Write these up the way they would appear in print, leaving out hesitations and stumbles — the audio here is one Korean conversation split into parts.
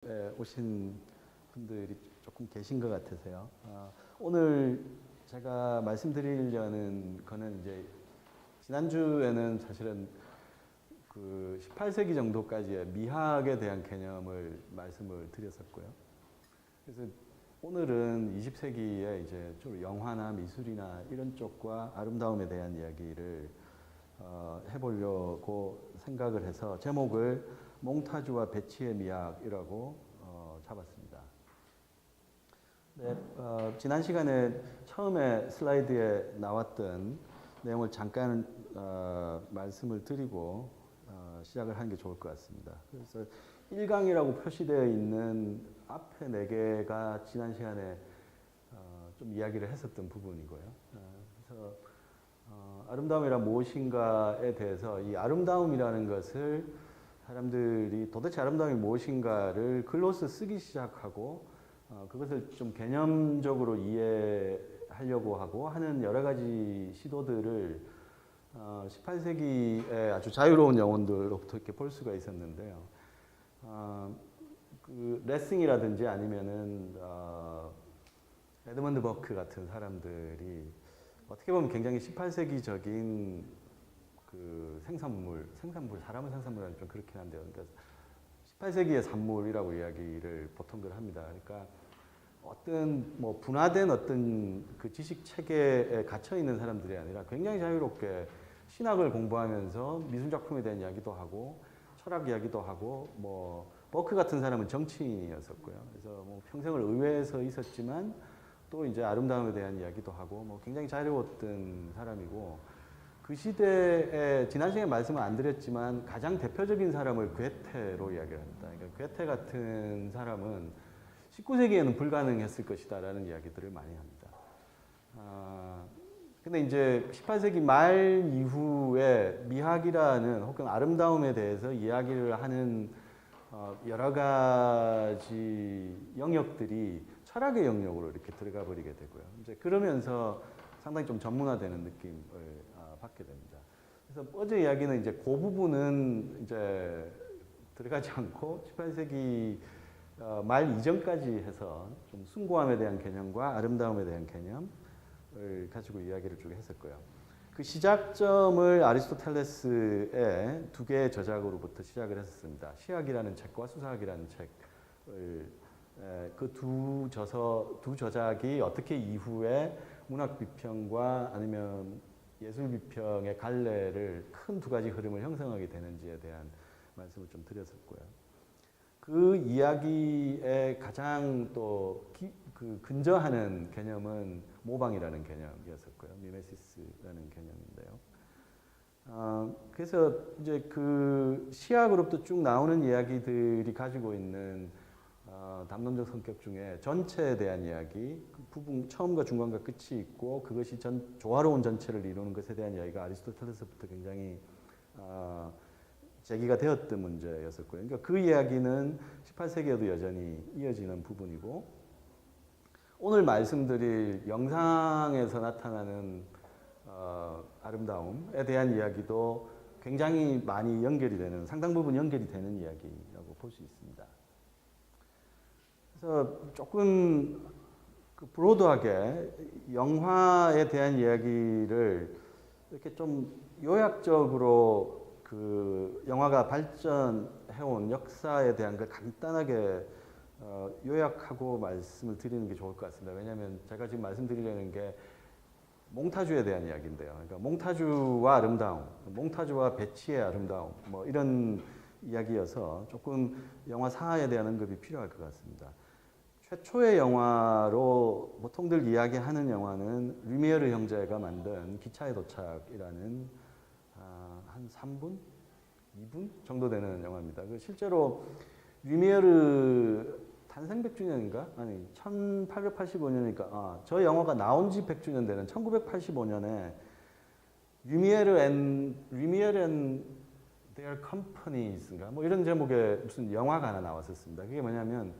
오신 분들이 조금 계신 것 같으세요. 오늘 제가 말씀드리려는 거는 이제 지난주에는 사실은 그 18세기 정도까지의 미학에 대한 개념을 말씀을 드렸었고요. 그래서 오늘은 20세기에 이제 좀 영화나 미술이나 이런 쪽과 아름다움에 대한 이야기를 해보려고 생각을 해서 제목을 몽타주와 베치의 미학이라고 잡았습니다. 네, 지난 시간에 처음에 슬라이드에 나왔던 내용을 잠깐 말씀을 드리고 시작을 하는 게 좋을 것 같습니다. 그래서 1강이라고 표시되어 있는 앞에 4개가 지난 시간에 좀 이야기를 했었던 부분이고요. 그래서 아름다움이란 무엇인가에 대해서 이 아름다움이라는 것을 사람들이 도대체 아름다움이 무엇인가를 글로서 쓰기 시작하고 그것을 좀 개념적으로 이해하려고 하고 하는 여러 가지 시도들을 18세기의 아주 자유로운 영혼들로부터 이렇게 볼 수가 있었는데요. 그 레싱이라든지 아니면은 에드먼드 버크 같은 사람들이 어떻게 보면 굉장히 18세기적인 그 생산물, 사람은 생산물은 좀 그렇긴 한데요. 그러니까 18세기의 산물이라고 이야기를 보통들 합니다. 그러니까 어떤 뭐 분화된 어떤 그 지식 체계에 갇혀 있는 사람들이 아니라 굉장히 자유롭게 신학을 공부하면서 미술 작품에 대한 이야기도 하고 철학 이야기도 하고 뭐 버크 같은 사람은 정치인이었었고요. 그래서 뭐 평생을 의회에서 있었지만 또 이제 아름다움에 대한 이야기도 하고 뭐 굉장히 자유로웠던 사람이고 그 시대에 지난 시간에 말씀을 안 드렸지만 가장 대표적인 사람을 괴테로 이야기를 합니다. 그러니까 괴테 같은 사람은 19세기에는 불가능했을 것이다라는 이야기들을 많이 합니다. 근데 이제 18세기 말 이후에 미학이라는 혹은 아름다움에 대해서 이야기를 하는 여러 가지 영역들이 철학의 영역으로 이렇게 들어가 버리게 되고요. 이제 그러면서 상당히 좀 전문화되는 느낌을 받게 됩니다. 그래서 어제 이야기는 이제 그 부분은 이제 들어가지 않고 18세기 말 이전까지 해서 좀 숭고함에 대한 개념과 아름다움에 대한 개념을 가지고 이야기를 쭉 했었고요. 그 시작점을 아리스토텔레스의 2개의 저작으로부터 시작을 했었습니다. 시학이라는 책과 수사학이라는 책을 그 두 저작이 어떻게 이후에 문학 비평과 아니면 예술 비평의 갈래를 큰 2가지 흐름을 형성하게 되는지에 대한 말씀을 좀 드렸었고요. 그 이야기에 가장 또 그 근저하는 개념은 모방이라는 개념이었었고요. 미메시스라는 개념인데요. 그래서 이제 그 시학으로부터 쭉 나오는 이야기들이 가지고 있는 담론적 성격 중에 전체에 대한 이야기, 그 부분 처음과 중간과 끝이 있고 그것이 조화로운 전체를 이루는 것에 대한 이야기가 아리스토텔레스부터 굉장히 제기가 되었던 문제였었고요. 그러니까 그 이야기는 18세기에도 여전히 이어지는 부분이고 오늘 말씀드릴 영상에서 나타나는 아름다움에 대한 이야기도 굉장히 많이 연결이 되는, 상당 부분 연결이 되는 이야기라고 볼 수 있습니다. 그래서 조금 그 브로드하게 영화에 대한 이야기를 이렇게 좀 요약적으로 그 영화가 발전해온 역사에 대한 걸 간단하게 요약하고 말씀을 드리는 게 좋을 것 같습니다. 왜냐하면 제가 지금 말씀드리려는 게 몽타주에 대한 이야기인데요. 그러니까 몽타주와 아름다움, 몽타주와 베치의 아름다움, 뭐 이런 이야기여서 조금 영화 사화에 대한 언급이 필요할 것 같습니다. 최초의 영화로 보통들 이야기하는 영화는 루미에르 형제가 만든 기차의 도착이라는 한 3분? 2분 정도 되는 영화입니다. 실제로 루미에르 탄생 100주년인가? 아니 1885년이니까 저 영화가 나온 지 100주년 되는 1985년에 루미에르 and their companies인가? 뭐 이런 제목의 무슨 영화가 하나 나왔었습니다. 그게 뭐냐면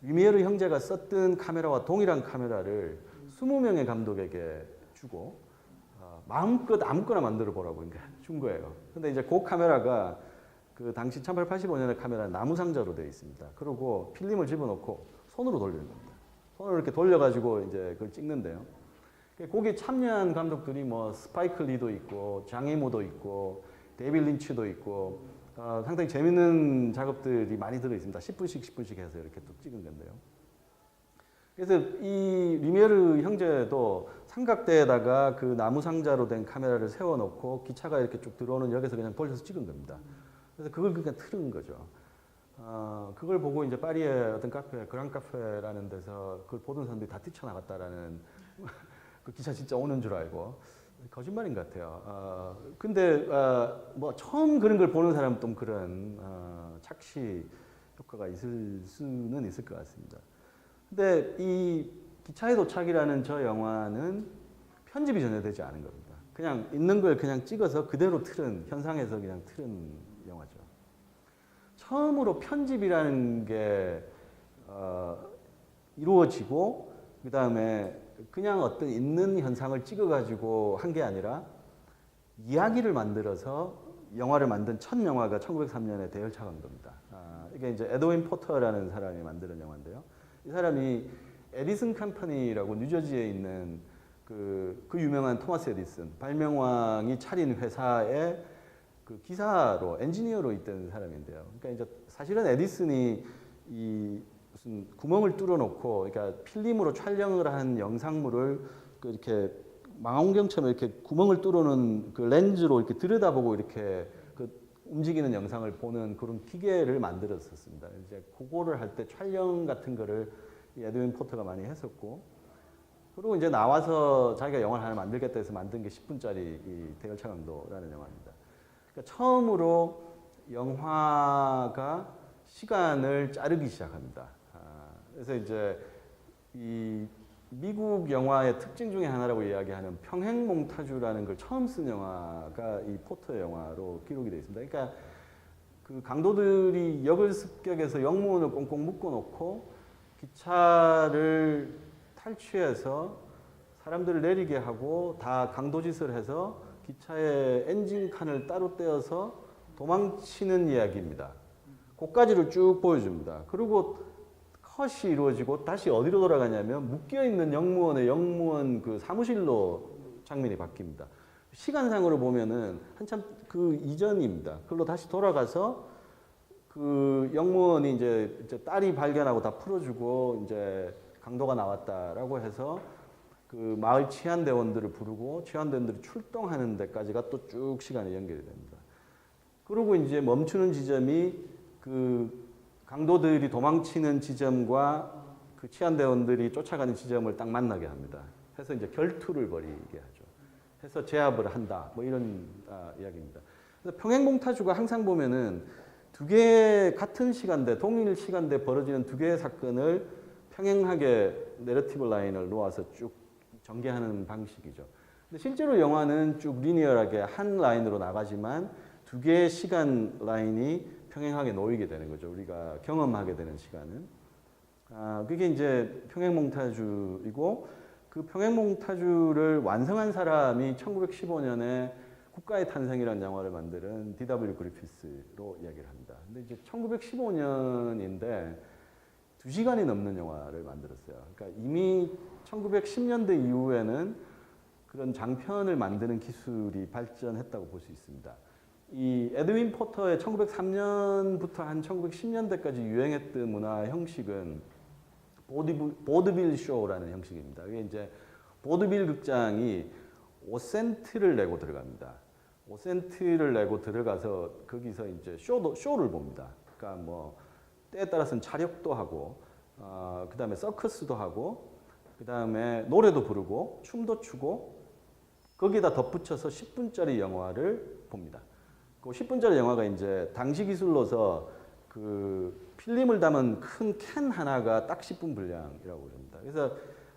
루미에르 형제가 썼던 카메라와 동일한 카메라를 20명의 감독에게 주고 마음껏 아무거나 만들어 보라고 준 거예요. 근데 이제 그 카메라가 그 당시 1885년의 카메라는 나무 상자로 되어 있습니다. 그리고 필름을 집어넣고 손으로 돌리는 겁니다. 손으로 이렇게 돌려가지고 이제 그걸 찍는데요. 거기에 참여한 감독들이 뭐 스파이크 리도 있고 장이모도 있고 데이빗 린치도 있고 상당히 재밌는 작업들이 많이 들어 있습니다. 10분씩 해서 이렇게 뚝 찍은 건데요. 그래서 이 리메르 형제도 삼각대에다가 그 나무 상자로 된 카메라를 세워놓고 기차가 이렇게 쭉 들어오는 역에서 그냥 돌려서 찍은 겁니다. 그래서 그걸 그냥 틀은 거죠. 그걸 보고 이제 파리의 어떤 카페, 그랑 카페라는 데서 그걸 보던 사람들이 다 뛰쳐나갔다라는 그 기차 진짜 오는 줄 알고 거짓말인 것 같아요. 근데 뭐 처음 그런 걸 보는 사람은 좀 그런 착시 효과가 있을 수는 있을 것 같습니다. 근데 이 기차의 도착이라는 저 영화는 편집이 전혀 되지 않은 겁니다. 그냥 있는 걸 그냥 찍어서 그대로 틀은, 현상에서 그냥 틀은 영화죠. 처음으로 편집이라는 게 이루어지고 그 다음에 그냥 어떤 있는 현상을 찍어가지고 한 게 아니라 이야기를 만들어서 영화를 만든 첫 영화가 1903년에 대열차 강도입니다. 이게 이제 에드윈 포터라는 사람이 만드는 영화인데요. 이 사람이 에디슨 컴퍼니라고 뉴저지에 있는 그 유명한 토마스 에디슨 발명왕이 차린 회사의 그 기사로 엔지니어로 있던 사람인데요. 그러니까 이제 사실은 에디슨이 이 무슨 구멍을 뚫어놓고 그러니까 필름으로 촬영을 한 영상물을 그 이렇게 망원경처럼 이렇게 구멍을 뚫어놓은 그 렌즈로 이렇게 들여다보고 이렇게 그 움직이는 영상을 보는 그런 기계를 만들었었습니다. 이제 그거를 할 때 촬영 같은 거를 에드윈 포터가 많이 했었고, 그리고 이제 나와서 자기가 영화를 하나 만들겠다 해서 만든 게 10분짜리 이 대열차 강도라는 영화입니다. 그러니까 처음으로 영화가 시간을 자르기 시작합니다. 그래서 이제 이 미국 영화의 특징 중에 하나라고 이야기하는 평행 몽타주라는 걸 처음 쓴 영화가 이 포터의 영화로 기록이 되어 있습니다. 그러니까 그 강도들이 역을 습격해서 역무원을 꽁꽁 묶어놓고 기차를 탈취해서 사람들을 내리게 하고 다 강도짓을 해서 기차의 엔진 칸을 따로 떼어서 도망치는 이야기입니다. 그까지를 쭉 보여줍니다. 그리고 컷이 이루어지고 다시 어디로 돌아가냐면 묶여있는 역무원의 역무원 그 사무실로 장면이 바뀝니다. 시간상으로 보면은 한참 그 이전입니다. 그걸로 다시 돌아가서 그 역무원이 이제 딸이 발견하고 다 풀어주고 이제 강도가 나왔다라고 해서 그 마을 치안대원들을 부르고 치안대원들이 출동하는 데까지가 또 쭉 시간이 연결이 됩니다. 그리고 이제 멈추는 지점이 그 강도들이 도망치는 지점과 그 치안대원들이 쫓아가는 지점을 딱 만나게 합니다. 해서 이제 결투를 벌이게 하죠. 해서 제압을 한다. 뭐 이런 이야기입니다. 그래서 평행몽타주가 항상 보면은 두 개의 같은 시간대, 동일 시간대에 벌어지는 두 개의 사건을 평행하게 내러티브 라인을 놓아서 쭉 전개하는 방식이죠. 근데 실제로 영화는 쭉 리니어하게 한 라인으로 나가지만 두 개의 시간 라인이 평행하게 놓이게 되는 거죠. 우리가 경험하게 되는 시간은. 그게 이제 평행몽타주이고 그 평행몽타주를 완성한 사람이 1915년에 국가의 탄생이라는 영화를 만드는 D.W. 그리피스로 이야기를 합니다. 근데 이제 1915년인데 2시간이 넘는 영화를 만들었어요. 그러니까 이미 1910년대 이후에는 그런 장편을 만드는 기술이 발전했다고 볼 수 있습니다. 이 에드윈 포터의 1903년부터 한 1910년대까지 유행했던 문화 형식은 보드빌 쇼라는 형식입니다. 이게 이제 보드빌 극장이 5센트를 내고 들어갑니다. 5센트를 내고 들어가서 거기서 이제 쇼를 봅니다. 그러니까 뭐 때에 따라서는 차력도 하고, 그 다음에 서커스도 하고, 그 다음에 노래도 부르고, 춤도 추고, 거기다 덧붙여서 10분짜리 영화를 봅니다. 그 10분짜리 영화가 이제 당시 기술로서 그 필름을 담은 큰 캔 하나가 딱 10분 분량이라고 그럽니다. 그래서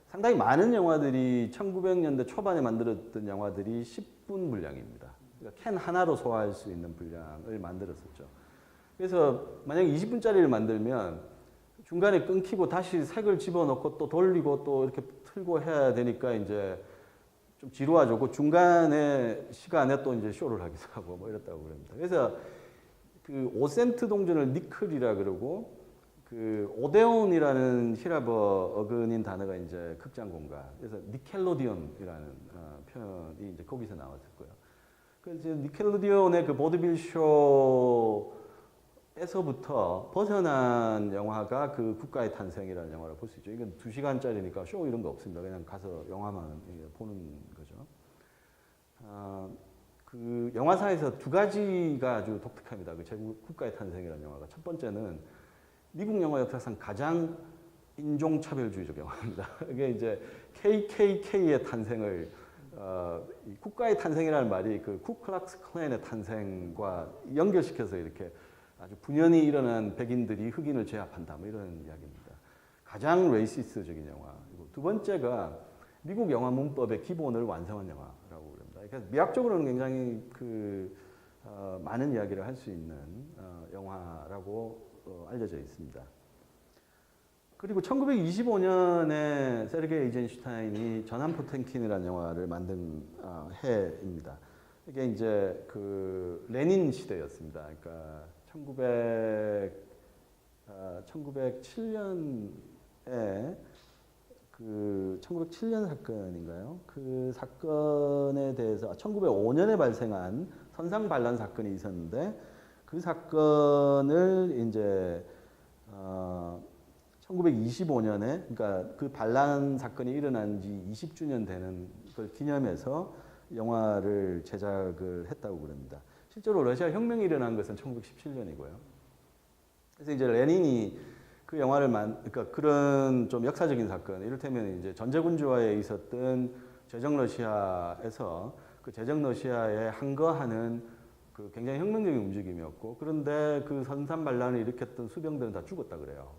상당히 많은 영화들이 1900년대 초반에 만들었던 영화들이 10분 분량입니다. 그러니까 캔 하나로 소화할 수 있는 분량을 만들었었죠. 그래서 만약에 20분짜리를 만들면 중간에 끊기고 다시 색을 집어넣고 또 돌리고 또 이렇게 틀고 해야 되니까 이제 좀 지루하죠. 그 중간에 시간에 또 이제 쇼를 하기도 하고 뭐 이랬다고 그럽니다. 그래서 그 5센트 동전을 니클이라 그러고 그 오데온이라는 히라버 어근인 단어가 이제 극장 공간. 그래서 니켈로디온이라는 표현이 이제 거기서 나왔을 거예요. 그래서 니켈로디온의 그 보드빌 쇼에서부터 벗어난 영화가 그 국가의 탄생이라는 영화를 볼 수 있죠. 이건 2시간짜리니까 쇼 이런 거 없습니다. 그냥 가서 영화만 보는 거죠. 그 영화사에서 두 가지가 아주 독특합니다. 그 제국 국가의 탄생이라는 영화가. 첫 번째는 미국 영화 역사상 가장 인종차별주의적 영화입니다. 이게 이제 KKK의 탄생을 이 국가의 탄생이라는 말이 그 쿠클락스 클랜의 탄생과 연결시켜서 이렇게 아주 분연히 일어난 백인들이 흑인을 제압한다, 뭐 이런 이야기입니다. 가장 레이시스트적인 영화. 두 번째가 미국 영화 문법의 기본을 완성한 영화라고 그럽니다. 그러니까 미학적으로는 굉장히 많은 이야기를 할 수 있는 영화라고 알려져 있습니다. 그리고 1925년에 세르게이 에이젠슈타인이 전함 포템킨이라는 영화를 만든 해입니다. 이게 이제 그 레닌 시대였습니다. 그러니까 1907년에 그 1907년 사건인가요? 그 사건에 대해서 1905년에 발생한 선상 반란 사건이 있었는데 그 사건을 이제 1925년에 그러니까 그 반란 사건이 일어난 지 20주년 되는 걸 기념해서 영화를 제작을 했다고 그럽니다. 실제로 러시아 혁명이 일어난 것은 1917년이고요. 그래서 이제 레닌이 그 영화를 그러니까 그런 좀 역사적인 사건, 이를테면 이제 전제군주화에 있었던 제정 러시아에서 그 제정 러시아에 항거하는 그 굉장히 혁명적인 움직임이었고, 그런데 그 선산 반란을 일으켰던 수병들은 다 죽었다 그래요.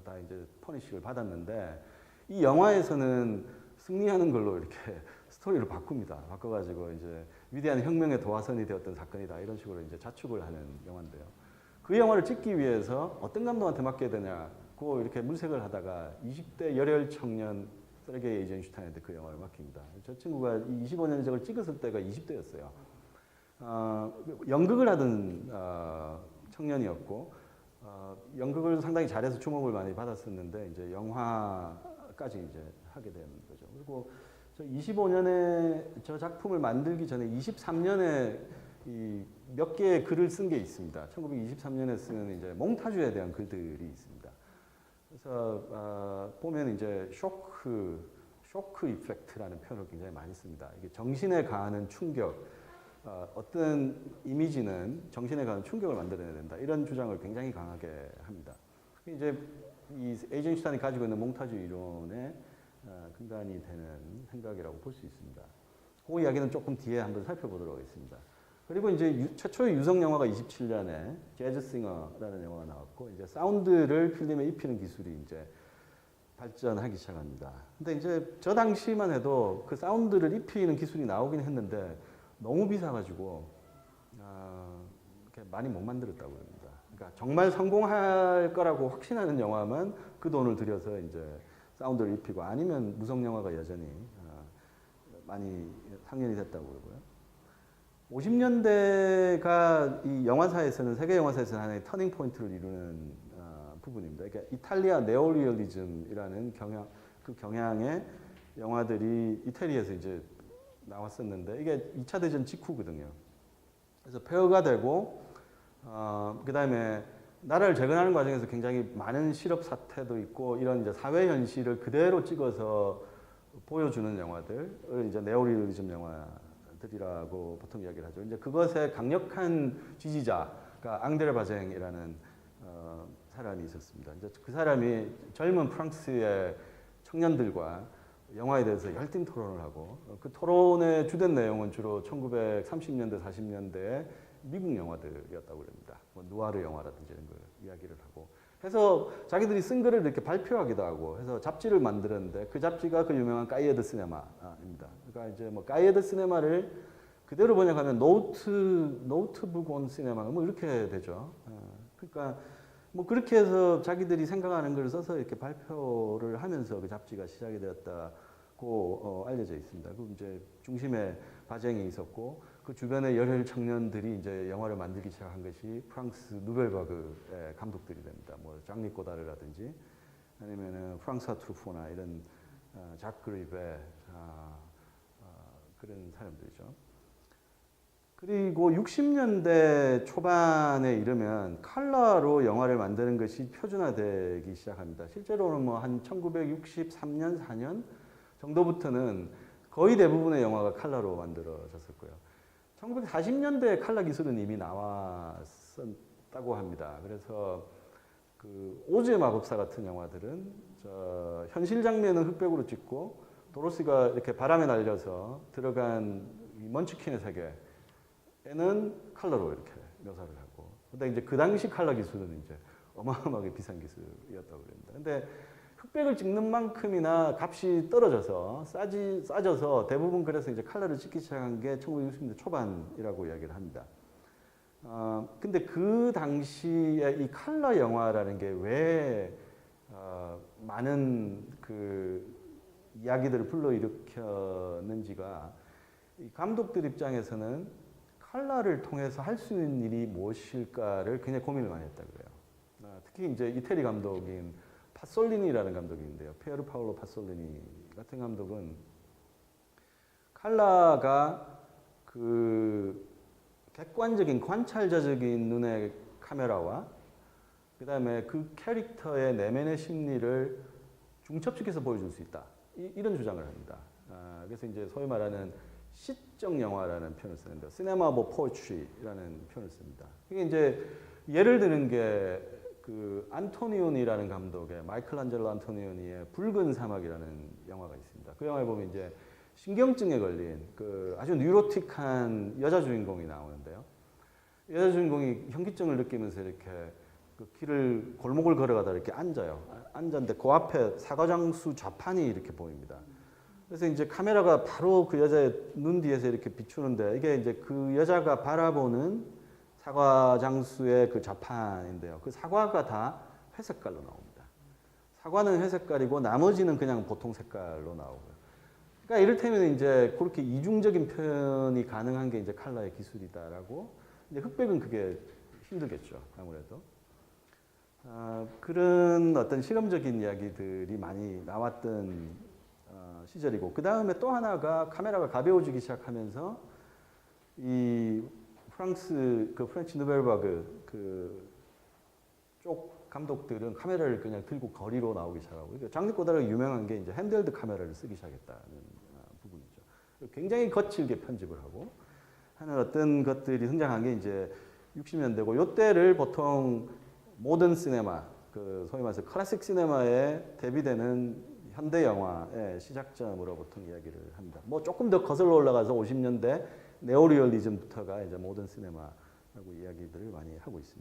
다 이제 퍼니식을 받았는데 이 영화에서는 승리하는 걸로 이렇게 스토리를 바꿉니다. 바꿔가지고 이제 위대한 혁명의 도화선이 되었던 사건이다, 이런 식으로 이제 자축을 하는 영화인데요. 그 영화를 찍기 위해서 어떤 감독한테 맡겨야 되냐고 이렇게 물색을 하다가 20대 열혈 청년 세르게이 에이젠슈타인한테 그 영화를 맡깁니다. 저 친구가 25년 저걸 찍었을 때가 20대였어요. 연극을 하던 청년이었고 연극을 상당히 잘해서 주목을 많이 받았었는데 이제 영화까지 이제 하게 된 거죠. 그리고 저 25년에 저 작품을 만들기 전에 23년에 이 몇 개의 글을 쓴 게 있습니다. 1923년에 쓴 이제 몽타주에 대한 글들이 있습니다. 그래서 보면 이제 쇼크 이펙트라는 표현을 굉장히 많이 씁니다. 이게 정신에 가하는 충격, 어떤 이미지는 정신에 가는 충격을 만들어내야 된다, 이런 주장을 굉장히 강하게 합니다. 이제 이 에이젠슈타인이 가지고 있는 몽타주 이론의 근간이 되는 생각이라고 볼 수 있습니다. 그 이야기는 조금 뒤에 한번 살펴보도록 하겠습니다. 그리고 이제 최초의 유성 영화가 27년에 재즈싱어라는 영화가 나왔고, 이제 사운드를 필름에 입히는 기술이 이제 발전하기 시작합니다. 근데 이제 저 당시만 해도 그 사운드를 입히는 기술이 나오긴 했는데 너무 비싸가지고 많이 못 만들었다고 합니다. 그러니까 정말 성공할 거라고 확신하는 영화만 그 돈을 들여서 이제 사운드를 입히고, 아니면 무성 영화가 여전히 많이 상연이 됐다고 그러고요. 50년대가 이 영화사에서는, 세계 영화사에서는 하나의 터닝 포인트를 이루는 부분입니다. 그러니까 이탈리아 네오리얼리즘이라는 그 경향의 영화들이 이태리에서 이제 나왔었는데, 이게 2차 대전 직후거든요. 그래서 폐허가 되고, 그 다음에 나라를 재건하는 과정에서 굉장히 많은 실업 사태도 있고, 이런 이제 사회 현실을 그대로 찍어서 보여주는 영화들을 이제 네오리얼리즘 영화들이라고 보통 이야기를 하죠. 이제 그것의 강력한 지지자가 앙드레 바쟁이라는 사람이 있었습니다. 이제 그 사람이 젊은 프랑스의 청년들과 영화에 대해서 열띤 토론을 하고, 그 토론의 주된 내용은 주로 1930년대, 40년대의 미국 영화들이었다고 합니다. 뭐 누아르 영화라든지 이런 걸 이야기를 하고 해서 자기들이 쓴 글을 이렇게 발표하기도 하고 해서 잡지를 만들었는데, 그 잡지가 그 유명한 까이에드 시네마입니다. 그러니까 이제 뭐 까이에드 시네마를 그대로 번역하면 노트북 온 시네마 뭐 이렇게 되죠. 그러니까 뭐 그렇게 해서 자기들이 생각하는 걸 써서 이렇게 발표를 하면서 그 잡지가 시작이 되었다고 알려져 있습니다. 그 이제 중심에 바쟁이 있었고, 그 주변의 열혈 청년들이 이제 영화를 만들기 시작한 것이 프랑스 누벨바그의 감독들이 됩니다. 뭐 장리 꼬다르라든지 아니면은 프랑스와 트루포나 이런 작 그립의 그런 사람들이죠. 그리고 60년대 초반에 이르면 컬러로 영화를 만드는 것이 표준화되기 시작합니다. 실제로는 뭐 한 1963년, 4년 정도부터는 거의 대부분의 영화가 컬러로 만들어졌었고요. 1940년대에 컬러 기술은 이미 나왔었다고 합니다. 그래서 그 오즈의 마법사 같은 영화들은 현실 장면은 흑백으로 찍고 도로시가 이렇게 바람에 날려서 들어간 먼치킨의 세계에는 컬러로 이렇게 묘사를 하고. 근데 이제 그 당시 컬러 기술은 이제 어마어마하게 비싼 기술이었다고 그럽니다. 근데 흑백을 찍는 만큼이나 값이 떨어져서 싸져서 대부분 그래서 이제 컬러를 찍기 시작한 게 1960년대 초반이라고 이야기를 합니다. 근데 그 당시에 이 컬러 영화라는 게 왜 많은 그 이야기들을 불러일으켰는지가 이 감독들 입장에서는 컬러를 통해서 할 수 있는 일이 무엇일까를 굉장히 고민을 많이 했다 그래요. 특히 이제 이태리 감독인 파솔리니라는 감독인데요. 피에르 파올로 파솔리니 같은 감독은 컬러가 그 객관적인 관찰자적인 눈의 카메라와 그 다음에 그 캐릭터의 내면의 심리를 중첩시켜서 보여줄 수 있다. 이런 주장을 합니다. 그래서 이제 소위 말하는 시적 영화라는 표현을 쓰는데, 시네마 오브 포에트리라는 표현을 씁니다. 이게 이제 예를 드는 게 그 안토니오니라는 감독의 마이클란젤로 안토니오니의 붉은 사막이라는 영화가 있습니다. 그 영화에 보면 이제 신경증에 걸린 그 아주 뉴로틱한 여자 주인공이 나오는데요. 여자 주인공이 현기증을 느끼면서 이렇게 그 길을 골목을 걸어가다 이렇게 앉아요. 앉았는데 그 앞에 사과장수 좌판이 이렇게 보입니다. 그래서 이제 카메라가 바로 그 여자의 눈 뒤에서 이렇게 비추는데 이게 이제 그 여자가 바라보는 사과장수의 그 좌판인데요. 그 사과가 다 회색깔로 나옵니다. 사과는 회색깔이고 나머지는 그냥 보통 색깔로 나오고요. 그러니까 이를테면 이제 그렇게 이중적인 표현이 가능한 게 이제 컬러의 기술이다라고. 이제 흑백은 그게 힘들겠죠. 아무래도. 그런 어떤 실험적인 이야기들이 많이 나왔던 시절이고, 그 다음에 또 하나가 카메라가 가벼워지기 시작하면서 이 프렌치 누벨바그 그쪽 감독들은 카메라를 그냥 들고 거리로 나오기 시작하고, 그러니까 장르 꼬다르가 유명한 게 이제 핸드헬드 카메라를 쓰기 시작했다는 부분이죠. 굉장히 거칠게 편집을 하고 하는 어떤 것들이 성장한 게 이제 60년대고, 이때를 보통 모던 시네마, 그 소위 말해서 클래식 시네마에 대비되는 현대 영화의 시작점으로 보통 이야기를 합니다. 뭐 조금 더 거슬러 올라가서 50년대 네오리얼리즘부터가 이제 모던 시네마라고 이야기들을 많이 하고 있습니다.